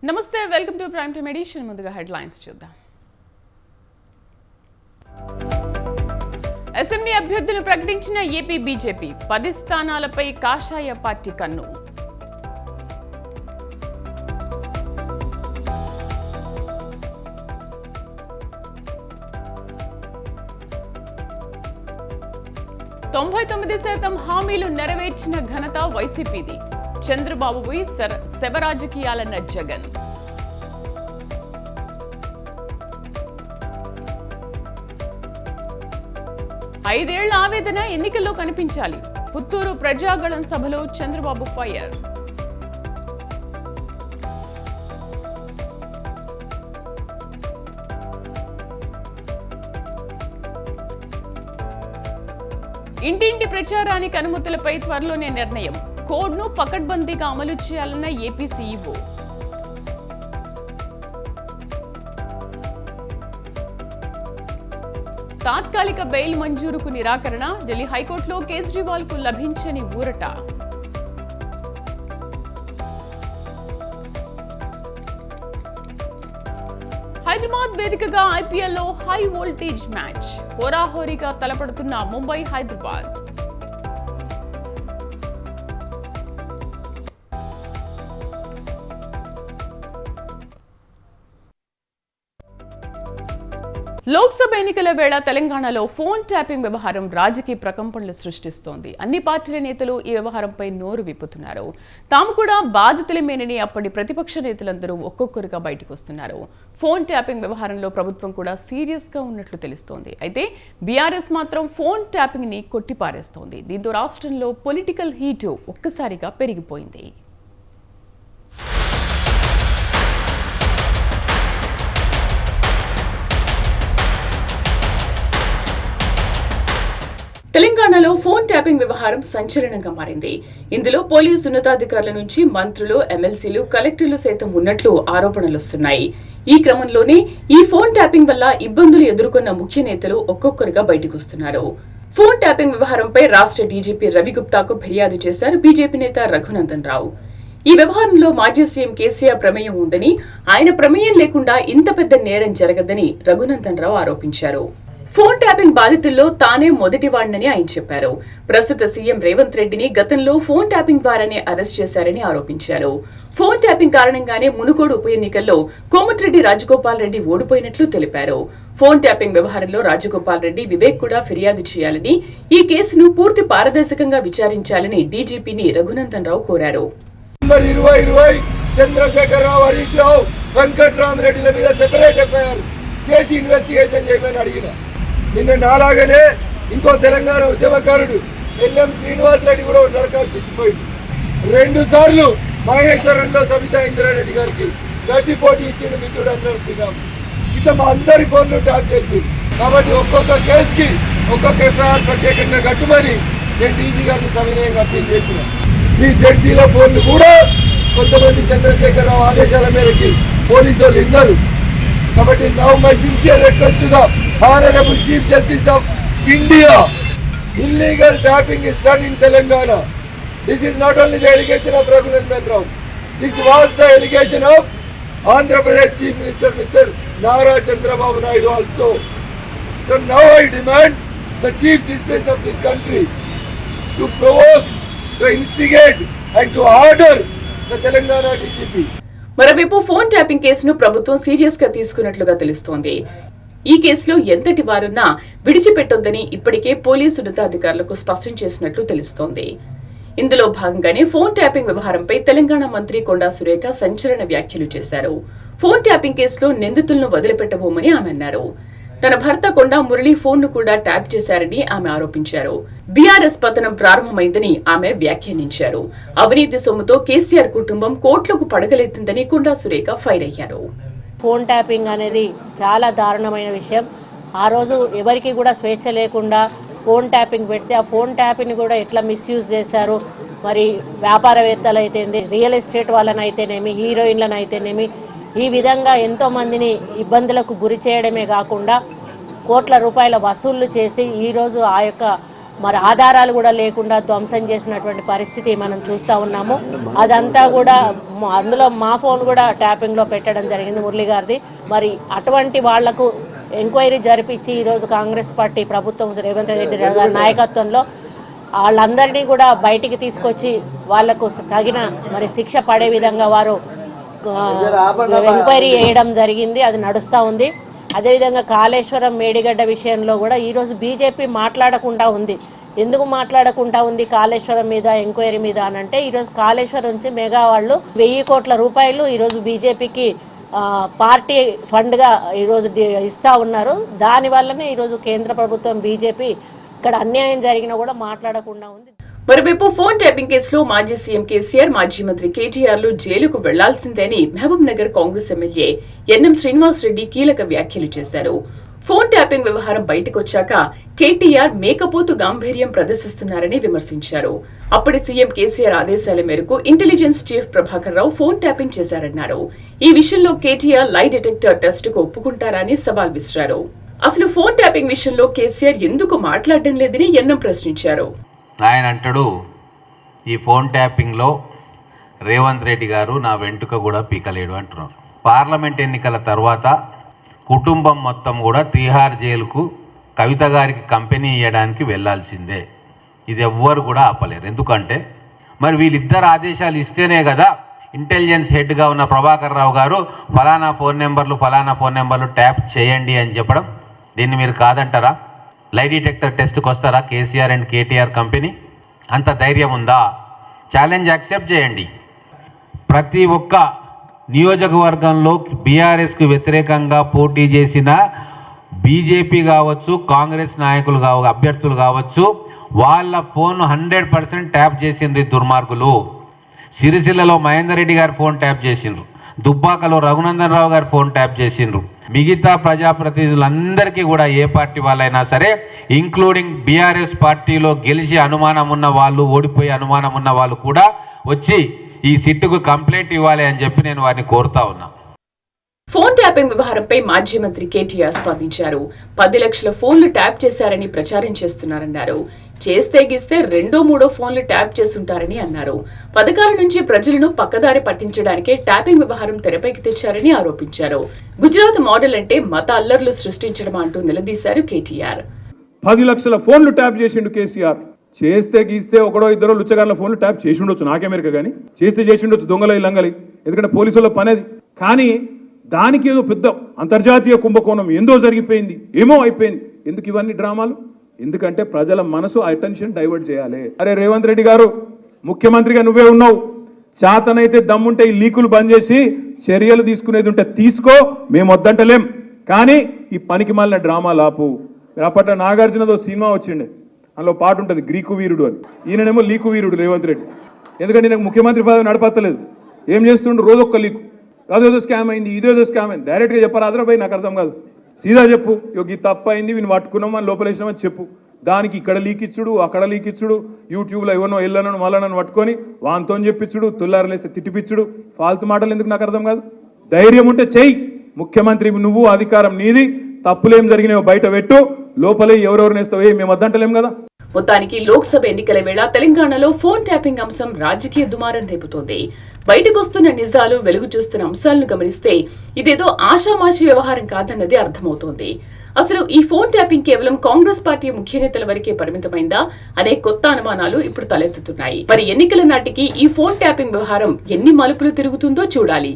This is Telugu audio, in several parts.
నమస్తే, welcome to prime time edition. ముందుగా హెడ్లైన్స్ చూద్దాం. అసెంబ్లీ అభ్యర్థులు ప్రకటించిన ఏపీ బీజేపీ 10 స్థానాలపై కాషాయ పార్టీ కన్ను. తొంభై 99% హామీలు నెరవేర్చిన ఘనత వైసీపీది. చంద్రబాబుపై శవ రాజకీయాలన్న జగన్. ఐదేళ్ల ఆవేదన ఎన్నికల్లో కనిపించాలి. పుత్తూరు ప్రజాగళం సభలో చంద్రబాబు ఫైర్. ఇంటింటి ప్రచారానికి అనుమతులపై త్వరలోనే నిర్ణయం. కోడ్ను పకడ్బందీగా అమలు చేయాలన్న ఏపీ సీఈఓ. తాత్కాలిక బెయిల్ మంజూరుకు నిరాకరణ. ఢిల్లీ హైకోర్టులో కేజ్రీవాల్ కు లభించని ఊరట. హైదరాబాద్ వేదికగా ఐపీఎల్లో హై వోల్టేజ్ మ్యాచ్. హోరాహోరీగా తలపడుతున్న ముంబై హైదరాబాద్. లోక్సభ ఎన్నికల వేళ తెలంగాణలో ఫోన్ ట్యాపింగ్ వ్యవహారం రాజకీయ ప్రకంపనలు సృష్టిస్తోంది. అన్ని పార్టీల నేతలు ఈ వ్యవహారంపై నోరు విప్పుతున్నారు. తాము కూడా బాధితులమేనని అప్పటి ప్రతిపక్ష నేతలందరూ ఒక్కొక్కరుగా బయటకు వస్తున్నారు. ఫోన్ ట్యాపింగ్ వ్యవహారంలో ప్రభుత్వం కూడా సీరియస్ గా ఉన్నట్లు తెలుస్తోంది. అయితే బీఆర్ఎస్ మాత్రం ఫోన్ ట్యాపింగ్ ని కొట్టిపారేస్తోంది. దీంతో రాష్ట్రంలో పొలిటికల్ హీటు ఒక్కసారిగా పెరిగిపోయింది. తెలంగాణలో ఫోన్ ట్యాపింగ్ వ్యవహారం సంచలనంగా మారింది. ఇందులో పోలీసు ఉన్నతాధికారుల నుంచి మంత్రులు, ఎమ్మెల్సీలు, కలెక్టర్లు సైతం ఉన్నట్లు ఆరోపణలు వస్తున్నాయి. ఈ క్రమంలోనే ఈ ఫోన్ ట్యాపింగ్ వల్ల ఇబ్బందులు ఎదుర్కొన్న ముఖ్య నేతలు ఒక్కొక్కరుగా బయటకొస్తున్నారు. ఫోన్ ట్యాపింగ్ వ్యవహారంపై రాష్ట్ర డీజీపీ రవిగుప్తాకు ఫిర్యాదు చేశారు బీజేపీ నేత రఘునందన్ రావు. ఈ వ్యవహారంలో మాజీ సీఎం కేసీఆర్ ప్రమేయం ఉందని, ఆయన ప్రమేయం లేకుండా ఇంత పెద్ద నేరం జరగదని రఘునందన్ రావు ఆరోపించారు. ఫోన్ ట్యాపింగ్ బాధితుల్లో తానే మొదటివాడినని ఆయన చెప్పారు. ప్రస్తుత సీఎం రేవంత్ రెడ్డిని గతంలో ఫోన్ ట్యాపింగ్ ద్వారానే అరెస్ట్ చేశారని ఆరోపించారు. ఫోన్ ట్యాపింగ్ కారణంగానే మునుగోడు ఉప ఎన్నికల్లో కోమటిరెడ్డి రాజగోపాల్ రెడ్డి ఓడిపోయినట్లు తెలిపారు. ఫోన్ ట్యాపింగ్ వ్యవహారంలో రాజగోపాల్ రెడ్డి, వివేక్ కూడా ఫిర్యాదు చేయాలని, ఈ కేసును పూర్తి పారదర్శకంగా విచారించాలని డీజీపీని రఘునందన్ రావు కోరారు. చంద్రశేఖరరావు, హరీష్ రావు, వెంకట్రామరెడ్డిల మీద సెపరేట్ ఎఫ్ఐఆర్ చేసి ఇన్వెస్టిగేషన్ చేయమని అడిగిన. నిన్న నాలాగానే ఇంకో తెలంగాణ ఉద్యమకారుడు ఎన్ఎం శ్రీనివాస్ రెడ్డి కూడా దరఖాస్తు ఇచ్చిపోయింది. 2 సార్లు మహేశ్వరంలో సబితా ఇంద్రారెడ్డి గారికి గట్టి పోటీ ఇచ్చిండు మిత్రుడు అందరం. ఇట్లా మా అందరి ఫోన్లు ట్యాప్ చేసి, కాబట్టి ఒక్కొక్క కేసుకి ఒక్కొక్క ఎఫ్ఐఆర్ ప్రత్యేకంగా కట్టుమని నేను డీజీ గారిని సవినయంగా అప్పీల్ చేసిన. మీ జడ్జీల ఫోన్లు కూడా కొంతమంది చంద్రశేఖరరావు ఆదేశాల మేరకి పోలీసు వాళ్ళు విన్నారు. కాబట్టి now my sincere request to the Honorable Chief Justice of India, illegal tapping is done in Telangana. This is not only the allegation of Raghunandan Rao. This was the allegation of Andhra Pradesh Chief Minister Mr. Nara Chandrababu Naidu also. So now I demand the Chief Justice of this country to provoke, to instigate and to order the Telangana DGP. మరోవైపు ఫోన్ ట్యాపింగ్ కేసును ప్రభుత్వం సీరియస్ గా తీసుకున్నట్లుగా తెలుస్తోంది. ఈ కేసులో ఎంతటి వారున్నా విడిచిపెట్టొద్దని ఇప్పటికే పోలీసు ఉన్నతాధికారులకు స్పష్టం చేసినట్లు తెలుస్తోంది. ఇందులో భాగంగానే ఫోన్ ట్యాపింగ్ వ్యవహారంపై తెలంగాణ మంత్రి కొండా సురేఖ సంచలన వ్యాఖ్యలు చేశారు. ఫోన్ ట్యాపింగ్ కేసులో నిందితులను వదిలిపెట్టబోమని ఆమె అన్నారు. తన భర్త కొండా మురళీ ఫోన్ ను కూడా ట్యాప్ చేశారని ఆమె ఆరోపించారు. బీఆర్ఎస్ పతనం ప్రారంభమైందని ఆమె వ్యాఖ్యానించారు. అవినీతి సొమ్ముతో కేసీఆర్ కుటుంబం కోట్లకు పడగలెత్తిందని కొండా సురేఖ ఫైర్ అయ్యారు. ఫోన్ ట్యాపింగ్ అనేది చాలా దారుణమైన విషయం. ఆ రోజు ఎవరికి కూడా స్వేచ్ఛ లేకుండా ఫోన్ ట్యాపింగ్ పెడితే ఆ ఫోన్ ట్యాపింగ్ కూడా ఎట్లా మిస్యూజ్ చేశారు. మరి వ్యాపారవేత్తలు అయితేనేమి, రియల్ ఎస్టేట్ వాళ్ళని అయితేనేమి, హీరోయిన్లను అయితేనేమి, ఈ విధంగా ఎంతో మందిని ఇబ్బందులకు గురి చేయడమే కాకుండా కోట్ల రూపాయల వసూళ్లు చేసి ఈరోజు ఆ యొక్క మరి ఆధారాలు కూడా లేకుండా ధ్వంసం చేసినటువంటి పరిస్థితి మనం చూస్తూ ఉన్నాము. అదంతా కూడా అందులో మా ఫోన్ కూడా ట్యాపింగ్లో పెట్టడం జరిగింది మురళి గారిది. మరి అటువంటి వాళ్లకు ఎంక్వైరీ జరిపించి ఈరోజు కాంగ్రెస్ పార్టీ ప్రభుత్వం రేవంత్ రెడ్డి గారి నాయకత్వంలో వాళ్ళందరినీ కూడా బయటికి తీసుకొచ్చి వాళ్లకు తగిన మరి శిక్ష పడే విధంగా వారు ఎంక్వైరీ చేయడం జరిగింది. అది నడుస్తూ ఉంది. అదేవిధంగా కాళేశ్వరం మేడిగడ్డ విషయంలో కూడా ఈరోజు బీజేపీ మాట్లాడకుండా ఉంది. ఎందుకు మాట్లాడకుండా ఉంది కాళేశ్వరం మీద ఎంక్వైరీ మీద అనంటే ఈరోజు కాళేశ్వరం నుంచి మెగా వాళ్ళు 1000 కోట్ల రూపాయలు ఈరోజు బీజేపీకి పార్టీ ఫండ్గా ఈరోజు ఇస్తూ ఉన్నారు. దానివల్లనే ఈరోజు కేంద్ర ప్రభుత్వం బీజేపీ ఇక్కడ అన్యాయం జరిగినా కూడా మాట్లాడకుండా ఉంది. మరోవైపు ఫోన్ ట్యాపింగ్ కేసులో మాజీ సీఎం కేసీఆర్, మాజీ మంత్రి కేటీఆర్లు జైలుకు వెళ్లాల్సిందేని మహబూబ్ నగర్ కాంగ్రెస్ ఎమ్మెల్యే ఎన్ఎం శ్రీనివాస్ రెడ్డి కీలక వ్యాఖ్యలు చేశారు. ఫోన్ ట్యాపింగ్ వ్యవహారం బయటకొచ్చాక కేటీఆర్ మేకపోతు గాంభీర్యం ప్రదర్శిస్తున్నారని విమర్శించారు. అప్పటి సీఎం కేసీఆర్ ఆదేశాల మేరకు intelligence chief Prabhakar Rao phone tapping చేశారన్నారు. ఈ విషయంలో కేటీఆర్ లై డిటెక్టర్ టెస్టుకు ఒప్పుకుంటారని సవాల్ విసిరారు. అసలు ఫోన్ ట్యాపింగ్ విషయంలో కేసీఆర్ ఎందుకు మాట్లాడడం లేదని ఎన్ఎం ప్రశ్నించారు. ఆయన అంటాడు, ఈ ఫోన్ ట్యాపింగ్లో రేవంత్ రెడ్డి గారు నా వెంట్రుక కూడా పీకలేడు అంటున్నారు. పార్లమెంట్ ఎన్నికల తర్వాత కుటుంబం మొత్తం కూడా తీహార్ జైలుకు కవిత గారికి కంపెనీ ఇవ్వడానికి వెళ్లాల్సిందే. ఇది ఎవ్వరు కూడా ఆపలేరు. ఎందుకంటే మరి వీళ్ళిద్దరు ఆదేశాలు ఇస్తేనే కదా ఇంటెలిజెన్స్ హెడ్గా ఉన్న ప్రభాకర్ రావు గారు ఫలానా ఫోన్ నెంబర్లు ట్యాప్ చేయండి అని చెప్పడం. దీన్ని మీరు కాదంటారా? లై డిటెక్టర్ టెస్ట్కి వస్తారా కేసీఆర్ అండ్ కేటీఆర్ కంపెనీ? అంత ధైర్యం ఉందా? ఛాలెంజ్ యాక్సెప్ట్ చేయండి. ప్రతి ఒక్క నియోజకవర్గంలో బీఆర్ఎస్కు వ్యతిరేకంగా పోటీ చేసిన బీజేపీ కావచ్చు, కాంగ్రెస్ నాయకులు అభ్యర్థులు కావచ్చు, వాళ్ళ ఫోన్ 100% ట్యాప్ చేసిండ్రు దుర్మార్గులు. సిరిసిల్లలో మహేందర్ రెడ్డి గారి ఫోన్ ట్యాప్ చేసిండ్రు, దుబ్బాకలో రఘునందన్ రావు గారి ఫోన్ ట్యాప్ చేసిండ్రు. మిగతా ప్రజాప్రతినిధులందరికీ కూడా ఏ పార్టీ వాళ్ళైనా సరే, ఇంక్లూడింగ్ బీఆర్ఎస్ పార్టీలో గెలిచి అనుమానం ఉన్న వాళ్ళు, ఓడిపోయి అనుమానం ఉన్న వాళ్ళు కూడా వచ్చి ఈ సిట్టుకు కంప్లైంట్ ఇవ్వాలి అని చెప్పి నేను వారిని కోరుతా ఉన్నా. ఫోన్ ట్యాపింగ్ వ్యవహారంపై మాజీ మంత్రి కేటీఆర్ స్పందించారు. 10 లక్షల ఫోన్లు ట్యాప్ చేశారని ప్రచారం చేస్తున్నారన్నారు. చేస్తే గీస్తే 2-3 ఫోన్లు ట్యాప్ చేసుంటారని అన్నారు. పథకాల నుంచి ప్రజలను పక్కదారి పట్టించడానికే ట్యాపింగ్ వ్యవహారం తెరపైకి తెచ్చారని ఆరోపించారు. గుజరాత్ మోడల్ అంటే మత అల్లర్లు సృష్టించడం అంటూ నిలదీశారు కేటీఆర్. 10 లక్షల ఫోన్లు ట్యాప్ చేసిండు కేసీఆర్. చేస్తే గీస్తే ఒకడో ఇద్దరో లుచ్చగాళ్ళ ఫోన్లు ట్యాప్ చేసి ఉండొచ్చు, నాకెమెరిక కానీ చేస్తే చేసి ఉండొచ్చు, దొంగల ఇల్లంగలి, ఎందుకంటే పోలీసుల పనేది. కానీ దానికి ఏదో పెద్ద అంతర్జాతీయ కుంభకోణం ఏందో జరిగిపోయింది, ఏమో అయిపోయింది. ఎందుకు ఇవన్నీ డ్రామాలు? ఎందుకంటే ప్రజల మనసు అటెన్షన్ డైవర్ట్ చేయాలి. అరే రేవంత్ రెడ్డి గారు, ముఖ్యమంత్రిగా నువ్వే ఉన్నావు, చేతనైతే దమ్ముంటే ఈ లీకులు బంద్ చేసి చర్యలు తీసుకునేది ఉంటే తీసుకో, మేము వద్దంటలేం. కానీ ఈ పనికి మాలిన డ్రామాలు ఆపు. అప్పట్లో నాగార్జునదో సినిమా వచ్చిండే, అందులో పాట ఉంటుంది గ్రీకు వీరుడు అని. ఈయననేమో లీకు వీరుడు రేవంత్ రెడ్డి. ఎందుకంటే నాకు ముఖ్యమంత్రి పదవి నడపత్తలేదు. ఏం చేస్తుండ్రు? రోజొక్క లీకు, అదేదో స్కామ్ అయింది, ఇదేదో స్కామ్ అయింది. డైరెక్ట్గా చెప్పారు అదరా నాకు అర్థం కాదు. సీదా చెప్పు, ఈ తప్పు అయింది, వీని పట్టుకున్నాం అని లోపలేసినామని చెప్పు. దానికి ఇక్కడ లీక్ ఇచ్చుడు, అక్కడ లీక్ ఇచ్చుడు, యూట్యూబ్లో ఎవరినో ఎల్లనను మళ్ళనను పట్టుకొని వాంతో చెప్పించుడు, తుల్లారలేస్తే తిట్టిపిచ్చుడు, ఫాల్తు మాటలు ఎందుకు నాకు అర్థం కాదు. ధైర్యం ఉంటే చెయ్యి, ముఖ్యమంత్రి నువ్వు, అధికారం నీది, తప్పులేం జరిగినాయో బయట పెట్టు, లోపలే ఎవరెవరినేస్తావో మేము వద్దంటలేం కదా. మొత్తానికి లోక్సభ ఎన్నికల వేళ తెలంగాణలో ఫోన్ ట్యాపింగ్ అంశం రాజకీయ దుమారం రేపుతోంది. బయటకొస్తున్న నిజాలు, వెలుగు చూస్తున్న అంశాలను గమనిస్తే ఇదేదో ఆషామాషి వ్యవహారం కాదన్నది అర్థమవుతోంది. అసలు ఈ ఫోన్ ట్యాపింగ్ కేవలం కాంగ్రెస్ పార్టీ ముఖ్య నేతల వరకే పరిమితమైందా అనే కొత్త అనుమానాలు ఇప్పుడు తలెత్తుతున్నాయి. మరి ఎన్నికల నాటికి ఈ ఫోన్ ట్యాపింగ్ వ్యవహారం ఎన్ని మలుపులు తిరుగుతుందో చూడాలి.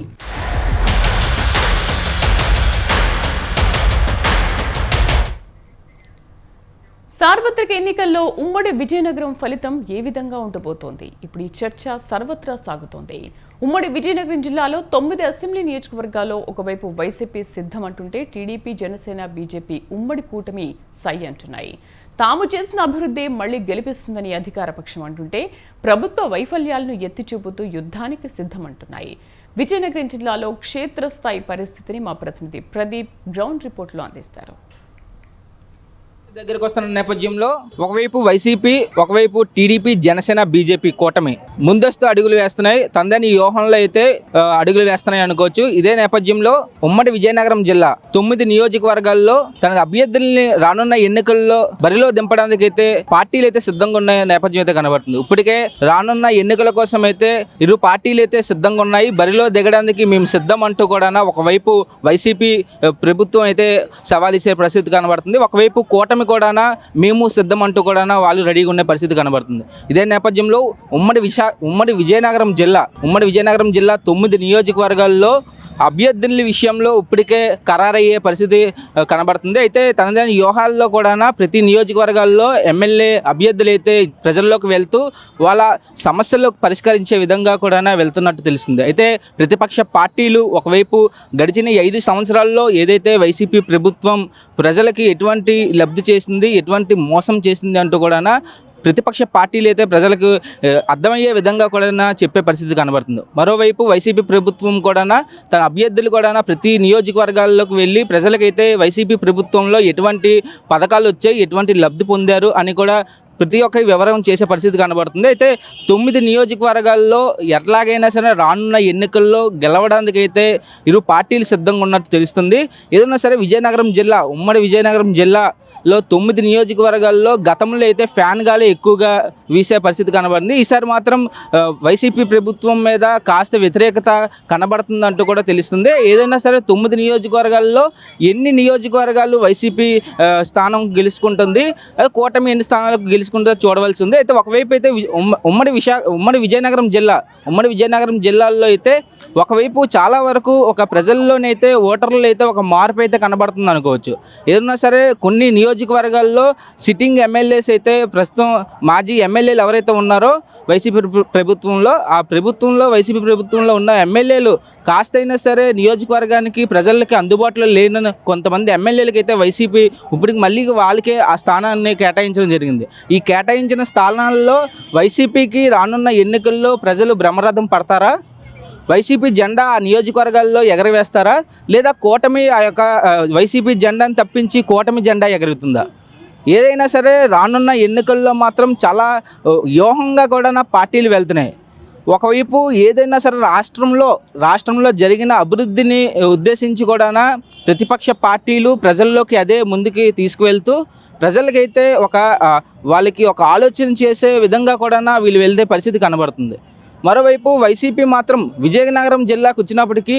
సార్వత్రిక ఎన్నికల్లో ఉమ్మడి విజయనగరం ఫలితం ఏ విధంగా ఉండబోతోంది? ఇప్పుడు ఈ చర్చ సర్వత్రా సాగుతోంది. ఉమ్మడి విజయనగరం జిల్లాలో 9 అసెంబ్లీ నియోజకవర్గాల్లో ఒకవైపు వైసీపీ సిద్ధం అంటుంటే టీడీపీ, జనసేన, బీజేపీ ఉమ్మడి కూటమి సై అంటున్నాయి. తాము చేసిన అభివృద్ధి మళ్లీ గెలిపిస్తుందని అధికార పక్షం అంటుంటే ప్రభుత్వ వైఫల్యాలను ఎత్తి చూపుతూ యుద్ధానికి సిద్ధమంటున్నాయి. విజయనగరం జిల్లాలో క్షేత్రస్థాయి పరిస్థితిని మా ప్రతినిధి ప్రదీప్ గ్రౌండ్ రిపోర్టులో అందిస్తారు. దగ్గరికి వస్తున్న నేపథ్యంలో ఒకవైపు వైసీపీ, ఒకవైపు టీడీపీ, జనసేన, బీజేపీ కూటమి ముందస్తు అడుగులు వేస్తున్నాయి. తందని వ్యూహంలో అయితే అడుగులు వేస్తున్నాయి అనుకోవచ్చు. ఇదే నేపథ్యంలో ఉమ్మడి విజయనగరం జిల్లా 9 నియోజకవర్గాల్లో తన అభ్యర్థుల్ని రానున్న ఎన్నికల్లో బరిలో దింపడానికి అయితే పార్టీలు అయితే సిద్ధంగా ఉన్న నేపథ్యం అయితే కనబడుతుంది. ఇప్పటికే రానున్న ఎన్నికల కోసం అయితే ఇరు పార్టీలు అయితే సిద్ధంగా ఉన్నాయి. బరిలో దిగడానికి మేము సిద్ధం అంటూ కూడా ఒకవైపు వైసీపీ ప్రభుత్వం అయితే సవాల్ ఇచ్చే పరిస్థితి కనబడుతుంది. ఒకవైపు కూటమి కూడా మేము సిద్ధం అంటూ కూడా వాళ్ళు రెడీగా ఉండే పరిస్థితి కనబడుతుంది. ఇదే నేపథ్యంలో ఉమ్మడి విజయనగరం జిల్లా 9 నియోజకవర్గాల్లో అభ్యర్థుల విషయంలో ఇప్పటికే ఖరారయ్యే పరిస్థితి కనబడుతుంది. అయితే తనదైన వ్యూహాల్లో కూడా ప్రతి నియోజకవర్గాల్లో ఎమ్మెల్యే అభ్యర్థులు అయితే ప్రజల్లోకి వెళ్తూ వాళ్ళ సమస్యలు పరిష్కరించే విధంగా కూడా వెళ్తున్నట్టు తెలుస్తుంది. అయితే ప్రతిపక్ష పార్టీలు ఒకవైపు గడిచిన 5 సంవత్సరాల్లో ఏదైతే వైసీపీ ప్రభుత్వం ప్రజలకి ఎటువంటి లబ్ధి చేసింది, ఎటువంటి మోసం చేసింది అంటూ కూడా ప్రతిపక్ష పార్టీలు అయితే ప్రజలకు అర్థమయ్యే విధంగా కూడా చెప్పే పరిస్థితి కనబడుతుంది. మరోవైపు వైసీపీ ప్రభుత్వం కూడా తన అభ్యర్థులు కూడా ప్రతి నియోజకవర్గాల్లోకి వెళ్ళి ప్రజలకైతే వైసీపీ ప్రభుత్వంలో ఎటువంటి పథకాలు వచ్చాయి, ఎటువంటి లబ్ధి పొందారు అని కూడా ప్రతి ఒక్క వివరం చేసే పరిస్థితి కనబడుతుంది. అయితే 9 నియోజకవర్గాల్లో ఎట్లాగైనా సరే రానున్న ఎన్నికల్లో గెలవడానికి అయితే ఇరు పార్టీలు సిద్ధంగా ఉన్నట్టు తెలుస్తుంది. ఏదైనా సరే ఉమ్మడి విజయనగరం జిల్లాలో 9 నియోజకవర్గాల్లో గతంలో అయితే ఫ్యాన్ గాలి ఎక్కువగా వీసే పరిస్థితి కనబడింది. ఈసారి మాత్రం వైసీపీ ప్రభుత్వం మీద కాస్త వ్యతిరేకత కనబడుతుందంటూ కూడా తెలుస్తుంది. ఏదైనా సరే 9 నియోజకవర్గాల్లో ఎన్ని నియోజకవర్గాలు వైసీపీ స్థానం గెలుచుకుంటుంది, కూటమి ఎన్ని స్థానాలకు గెలుచుకుంటుందో చూడవలసి ఉంది. అయితే ఒకవైపు అయితే ఉమ్మడి విజయనగరం జిల్లాలో అయితే ఒకవైపు చాలా వరకు ఒక ప్రజల్లోనైతే ఓటర్లు అయితే ఒక మార్పు అయితే కనబడుతుంది అనుకోవచ్చు. ఏదన్నా సరే కొన్ని నియోజకవర్గాల్లో సిట్టింగ్ ఎమ్మెల్యేస్ అయితే ప్రస్తుతం మాజీ ఎమ్మెల్యేలు ఎవరైతే ఉన్నారో వైసీపీ ప్రభుత్వంలో ఉన్న ఎమ్మెల్యేలు కాస్తైనా సరే నియోజకవర్గానికి ప్రజలకి అందుబాటులో లేని కొంతమంది ఎమ్మెల్యేలకి అయితే వైసీపీ ఇప్పటికి మళ్ళీ వాళ్ళకే ఆ స్థానాన్ని కేటాయించడం జరిగింది. ఈ కేటాయించిన స్థానాల్లో వైసీపీకి రానున్న ఎన్నికల్లో ప్రజలు బ్రహ్మరథం పడతారా? వైసీపీ జెండా ఆ నియోజకవర్గాల్లో ఎగరవేస్తారా? లేదా కూటమి ఆ యొక్క వైసీపీ జెండాను తప్పించి కూటమి జెండా ఎగురుతుందా? ఏదైనా సరే రానున్న ఎన్నికల్లో మాత్రం చాలా వ్యూహంగా కూడా పార్టీలు వెళ్తున్నాయి. ఒకవైపు ఏదైనా సరే రాష్ట్రంలో జరిగిన అభివృద్ధిని ఉద్దేశించి కూడా ప్రతిపక్ష పార్టీలు ప్రజల్లోకి అదే ముందుకి తీసుకువెళ్తూ ప్రజలకైతే వాళ్ళకి ఒక ఆలోచన చేసే విధంగా కూడా వీళ్ళు వెళ్తే పరిస్థితి కనబడుతుంది. మరోవైపు వైసీపీ మాత్రం విజయనగరం జిల్లాకు వచ్చినప్పటికీ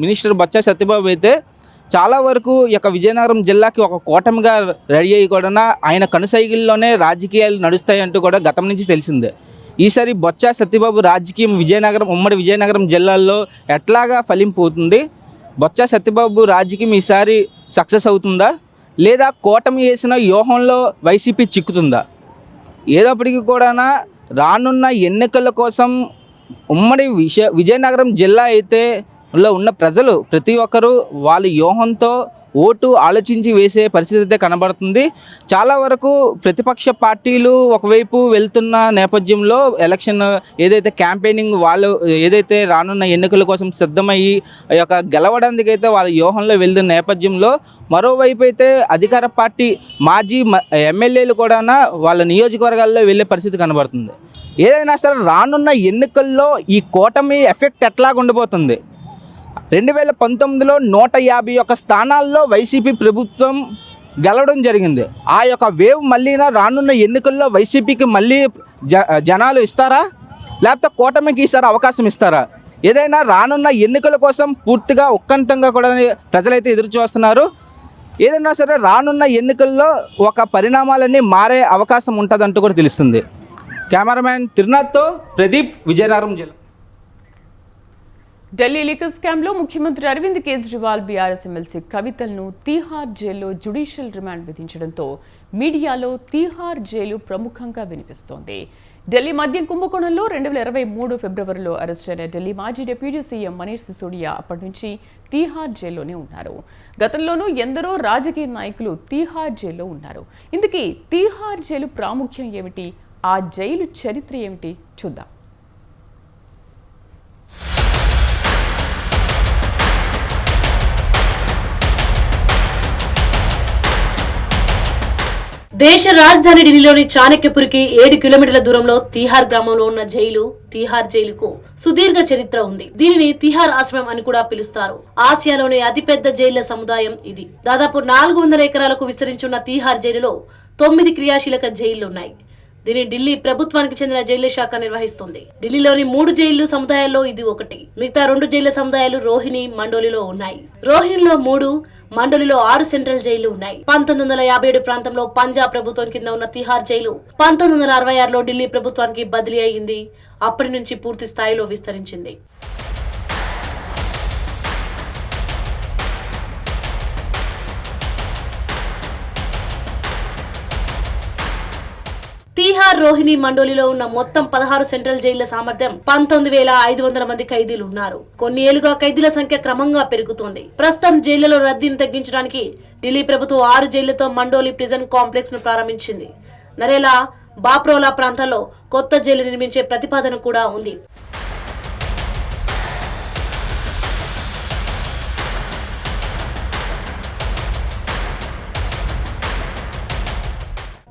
మినిస్టర్ బొత్స సత్యబాబు అయితే చాలా వరకు ఈ యొక్క విజయనగరం జిల్లాకి ఒక కూటమిగా రెడీ అయ్యి కూడా ఆయన కనుసైగుల్లోనే రాజకీయాలు నడుస్తాయి అంటూ కూడా గతం నుంచి తెలిసిందే. ఈసారి బొత్స సత్యబాబు రాజకీయం ఉమ్మడి విజయనగరం జిల్లాల్లో ఎట్లాగా ఫలింపోతుంది? బొత్స సత్యబాబు రాజకీయం ఈసారి సక్సెస్ అవుతుందా, లేదా కూటమి వేసిన వ్యూహంలో వైసీపీ చిక్కుతుందా? ఏదప్పటికీ కూడా రానున్న ఎన్నికల కోసం ఉమ్మడి విజయనగరం జిల్లా అయితే ఉన్న ప్రజలు ప్రతి ఒక్కరూ వాళ్ళ వ్యూహంతో ఓటు ఆలోచించి వేసే పరిస్థితి అయితే కనబడుతుంది. చాలా వరకు ప్రతిపక్ష పార్టీలు ఒకవైపు వెళ్తున్న నేపథ్యంలో ఎలక్షన్ ఏదైతే క్యాంపెయినింగ్ వాళ్ళు ఏదైతే రానున్న ఎన్నికల కోసం సిద్ధమయ్యి ఆ యొక్క గెలవడానికి అయితే వాళ్ళ వ్యూహంలో వెళ్తున్న నేపథ్యంలో మరోవైపు అయితే అధికార పార్టీ మాజీ ఎమ్మెల్యేలు కూడా వాళ్ళ నియోజకవర్గాల్లో వెళ్ళే పరిస్థితి కనబడుతుంది. ఏదైనా సరే రానున్న ఎన్నికల్లో ఈ కూటమి ఎఫెక్ట్ ఎట్లాగా ఉండబోతుంది? 2019లో 151 స్థానాల్లో వైసీపీ ప్రభుత్వం గెలవడం జరిగింది. ఆ యొక్క వేవ్ మళ్ళీ రానున్న ఎన్నికల్లో వైసీపీకి మళ్ళీ జనాలు ఇస్తారా, లేకపోతే కూటమికి ఈసారి అవకాశం ఇస్తారా? ఏదైనా రానున్న ఎన్నికల కోసం పూర్తిగా ఉత్కంఠంగా కూడా ప్రజలైతే ఎదురు చూస్తున్నారు. ఏదైనా సరే రానున్న ఎన్నికల్లో ఒక పరిణామాలన్నీ మారే అవకాశం ఉంటుందంటూ కూడా తెలుస్తుంది. కెమెరామ్యాన్ తిరునాథ్తో ప్రదీప్, విజయనగరం జిల్లా. ఢిల్లీ లిక్కర్ స్కామ్లో ముఖ్యమంత్రి అరవింద్ కేజ్రీవాల్ బీఆర్ఎస్ ఎమ్మెల్సీ కవితలను తీహార్ జైల్లో జ్యుడిషియల్ రిమాండ్ విధించడంతో మీడియాలో తీహార్ జైలు ప్రముఖంగా వినిపిస్తోంది. ఢిల్లీ మద్యం కుంభకోణంలో 2023 ఫిబ్రవరిలో అరెస్టైన ఢిల్లీ మాజీ డిప్యూటీ సీఎం మనీష్ సిసోడియా అప్పటి నుంచి తీహార్ జైల్లోనే ఉన్నారు. గతంలోనూ ఎందరో రాజకీయ నాయకులు తీహార్ జైల్లో ఉన్నారు. ఇందుకీ తీహార్ జైలు ప్రాముఖ్యం ఏమిటి, ఆ జైలు చరిత్ర ఏమిటి చూద్దాం. దేశ రాజధాని ఢిల్లీలోని చాణక్యపురికి 7 కిలోమీటర్ల దూరంలో తిహార్ గ్రామంలో ఉన్న జైలు తిహార్ జైలుకు సుదీర్ఘ చరిత్ర ఉంది. దీనిని తిహార్ ఆశ్రమం అని కూడా పిలుస్తారు. ఆసియాలోని అతిపెద్ద జైళ్ల సముదాయం ఇది. దాదాపు 400 ఎకరాలకు విస్తరించున్న తిహార్ జైలులో 9 క్రియాశీలక జైళ్లు ఉన్నాయి. దీని ఢిల్లీ ప్రభుత్వానికి చెందిన జైళ్ల శాఖ నిర్వహిస్తుంది. ఢిల్లీలోని 3 జైళ్లు సముదాయాల్లో ఇది ఒకటి. మిగతా 2 జైళ్ల సముదాయాలు రోహిణి, మండోలిలో ఉన్నాయి. రోహిణిలో 3, మండలిలో 6 సెంట్రల్ జైళ్లు ఉన్నాయి. 1957 ప్రాంతంలో పంజాబ్ ప్రభుత్వం కింద ఉన్న తిహార్ జైలు 1966లో ఢిల్లీ ప్రభుత్వానికి బదిలీ అయ్యింది. అప్పటి నుంచి పూర్తి స్థాయిలో విస్తరించింది. తిహార్, రోహిణి, మండోలిలో ఉన్న మొత్తం 16 సెంట్రల్ జైళ్ల సామర్థ్యం 19,500 మంది ఖైదీలు ఉన్నారు. కొన్ని ఏళ్లుగా ఖైదీల సంఖ్య క్రమంగా పెరుగుతోంది. ప్రస్తుతం జైళ్లలో రద్దీని తగ్గించడానికి ఢిల్లీ ప్రభుత్వం 6 జైళ్లతో మండోలి ప్రిజన్ కాంప్లెక్స్ ను ప్రారంభించింది. నరేలా, బాప్రోలా ప్రాంతాల్లో కొత్త జైలు నిర్మించే ప్రతిపాదన కూడా ఉంది.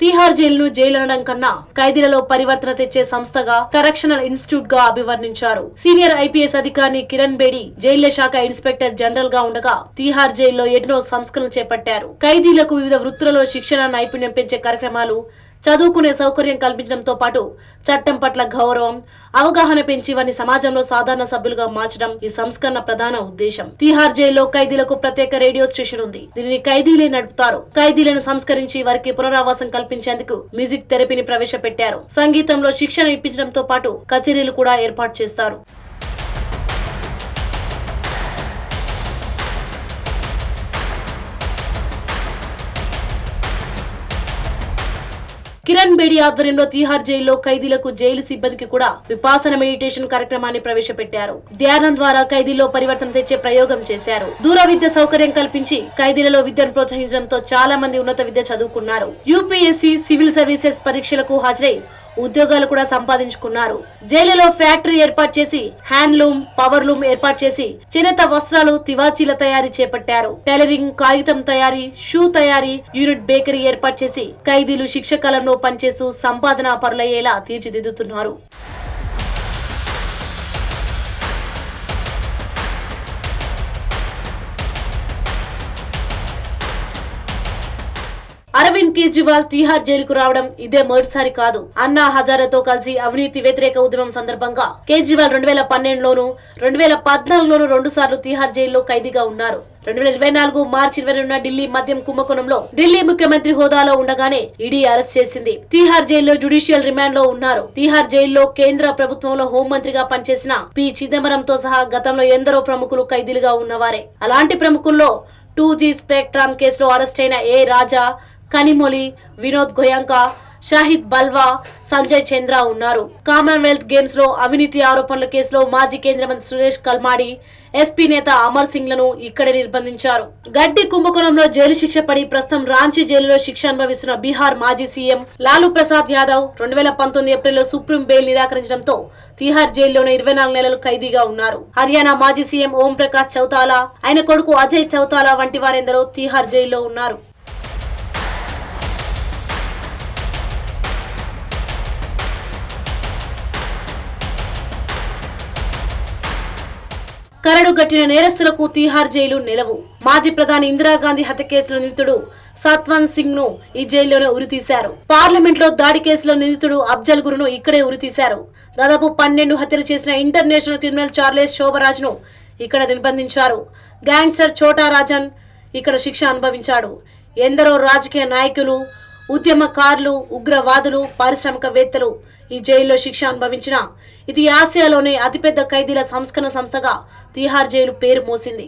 తిహార్ జైలును జైలు అనడం కన్నా ఖైదీలలో పరివర్తన తెచ్చే సంస్థగా, కరెక్షనల్ ఇన్స్టిట్యూట్ గా అభివర్ణించారు. సీనియర్ ఐపీఎస్ అధికారి కిరణ్ బేడి జైళ్ల శాఖ ఇన్స్పెక్టర్ జనరల్ గా ఉండగా తిహార్ జైల్లో ఎన్నో సంస్కరణలు చేపట్టారు. ఖైదీలకు వివిధ వృత్తులలో శిక్షణ, నైపుణ్యం పెంచే కార్యక్రమాలు, చదువుకునే సౌకర్యం కల్పించడంతో పాటు చట్టం పట్ల గౌరవం, అవగాహన పెంచి వారిని సమాజంలో సాధారణ సభ్యులుగా మార్చడం ఈ సంస్కరణ ప్రధాన ఉద్దేశం. తిహార్ జైల్లో ఖైదీలకు ప్రత్యేక రేడియో స్టేషన్ ఉంది. దీనిని ఖైదీలే నడుపుతారు. ఖైదీలను సంస్కరించి వారికి పునరావాసం కల్పించేందుకు మ్యూజిక్ థెరపీని ప్రవేశపెట్టారు. సంగీతంలో శిక్షణ ఇప్పించడంతో పాటు కచేరీలు కూడా ఏర్పాటు చేస్తారు. కిరణ్ బేడి ఆధ్వర్యంలో తిహార్ జైల్లో ఖైదీలకు, జైలు సిబ్బందికి కూడా విపాసన మెడిటేషన్ కార్యక్రమాన్ని ప్రవేశపెట్టారు. ధ్యానం ద్వారా ఖైదీలో పరివర్తన తెచ్చే ప్రయోగం చేశారు. దూర విద్య సౌకర్యం కల్పించి ఖైదీలలో విద్యను ప్రోత్సహించడంతో చాలా మంది ఉన్నత విద్య చదువుకున్నారు. యూపీఎస్సీ, సివిల్ సర్వీసెస్ పరీక్షలకు హాజరై ఉద్యోగాలు కూడా సంపాదించుకున్నారు. జైలులో ఫ్యాక్టరీ ఏర్పాటు చేసి హ్యాండ్లూమ్, పవర్ లూమ్ ఏర్పాటు చేసి చేనేత వస్త్రాలు, తివాచీల తయారీ చేపట్టారు. టైలరింగ్, కాగితం తయారీ, షూ తయారీ యూనిట్, బేకరీ ఏర్పాటు చేసి ఖైదీలు శిక్ష కాలంలో పనిచేస్తూ సంపాదన పరులయ్యేలా తీర్చిదిద్దుతున్నారు. అరవింద్ కేజ్రీవాల్ తిహార్ జైలుకు రావడం ఇదే మొదటిసారి కాదు. అన్నా హజారేతో కలిసి అవినీతి వ్యతిరేక ఉద్యమం సందర్భంగా కేజ్రీవాల్ 2012లోను 2014లోను 2 సార్లు తిహార్ జైల్లో ఖైదీగా ఉన్నారు. 2024 మార్చి 20న ఢిల్లీ మద్యం కుంభకోణంలో ఢిల్లీ ముఖ్యమంత్రి హోదాలో ఉండగానే ఈడీ అరెస్ట్ చేసింది. తిహార్ జైల్లో జ్యుడిషియల్ రిమాండ్ లో ఉన్నారు. తిహార్ జైల్లో కేంద్ర ప్రభుత్వంలో హోంమంత్రిగా పనిచేసిన పి చిదంబరంతో సహా గతంలో ఎందరో ప్రముఖులు ఖైదీలుగా ఉన్నవారే. అలాంటి ప్రముఖుల్లో 2G స్పెక్ట్రమ్ కేసులో అరెస్ట్ అయిన ఏ రాజా, కనిమొలి, వినోద్ గోయంకా, షాహిద్ బల్వా, సంజయ్ చంద్ర ఉన్నారు. కామన్వెల్త్ గేమ్స్ లో అవినీతి ఆరోపణల కేసులో మాజీ కేంద్ర మంత్రి సురేష్ కల్మాడి, ఎస్పీ నేత అమర్ సింగ్ లను ఇక్కడే నిర్బంధించారు. గడ్డి కుంభకోణంలో జైలు శిక్ష పడి ప్రస్తుతం రాంచీ జైలులో శిక్ష అనుభవిస్తున్న బీహార్ మాజీ సీఎం లాలూ ప్రసాద్ యాదవ్ 2019 ఏప్రిల్లో సుప్రీం బెయిల్ నిరాకరించడంతో తిహార్ జైల్లోనే 24 నెలలు ఖైదీగా ఉన్నారు. హర్యానా మాజీ సీఎం ఓం ప్రకాష్ చౌతాలా, ఆయన కొడుకు అజయ్ చౌతాలా వంటి వారెందరో తిహార్ జైల్లో ఉన్నారు. కరడు గట్టిన నేరస్తులకు తిహార్ జైలు నిలవు. మాజీ ప్రధాని ఇందిరాగాంధీ హత్య కేసులో నిందితుడు సత్వంత్ సింగ్ ను ఈ జైల్లోనే ఉరితీశారు. పార్లమెంట్ లో దాడి కేసులో నిందితుడు అఫ్జల్ గురును ఇక్కడే ఉరితీశారు. దాదాపు 12 హత్యలు చేసిన ఇంటర్నేషనల్ క్రిమినల్ చార్లెస్ శోభరాజ్ ను ఇక్కడ నిర్బంధించారు. గ్యాంగ్స్టర్ ఛోటా రాజన్ ఇక్కడ శిక్ష అనుభవించాడు. ఎందరో రాజకీయ నాయకులు, ఉద్యమకారులు, ఉగ్రవాదులు, పారిశ్రామికవేత్తలు ఈ జైల్లో శిక్ష అనుభవించిన ఇది ఆసియాలోనే అతిపెద్ద ఖైదీల సంస్కరణ సంస్థగా తిహార్ జైలు పేరు మోసింది.